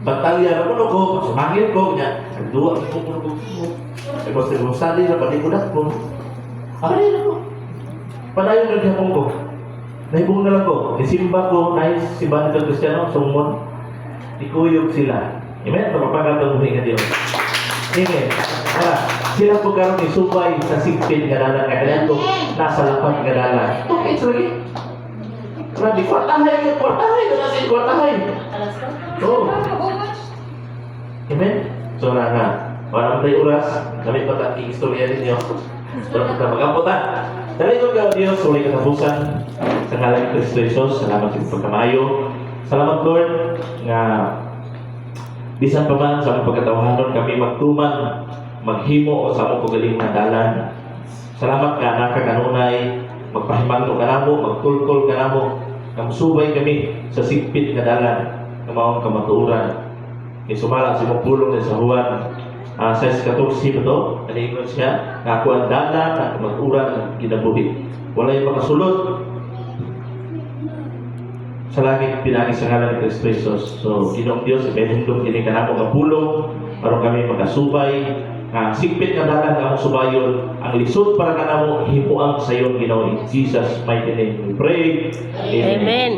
Batalya na ko, sumangin ko, niya. Nagduwa ko. Ay, basta yung study na palikudat ko. Aray na ko. Palayo na dyan ko. Naibong na lang ko. Isimba ko, naisibahan ka Kristiyano, sumon. Ikuyog sila. Amen? Papapangatang buhay ka Diyos. Amen. Sila po karoon isubay sa sigpin nga dalan nga kanya to nasa lapad nga dalan. Okay, sorry. Grabe, kwartahay na nasa kwartahay. Oo. Amen? So nga, walang tayo oras, kami pataking istorya ninyo. Pero kita mag-amputan. Dali ko ka, Diyos, ulit katapusan sa ngalan ni Kristo Jesus. Salamat sa pagkamayo. Salamat, Lord, nga bisan pa man sa among pagkatawahanon kami magtuman, maghimo o sa among kagaling nga dalan. Salamat ka nakakanunay, magpahimangno ka namo, magtultol ka namo, kamusubay kami sa sigpit nga dalan ng mga kamatuoran. Isumala sa imong pulong sa Juan 6:14 ba to? Nalingon siya, nga ako ang dalan at kamatuoran ng kinabuhi. Walay makasulod sa langit pinagi sa ngalan ni Kristo Jesus. So, Ginoong Diyos, ibinundong kini ka namo nga pulong, para kami magkasubay, nga sigpit nga dalan nga among subayon, ang lisod para ka namo himuang sa iyo, Ginoo. In Jesus' mighty name we pray. Amen. Amen.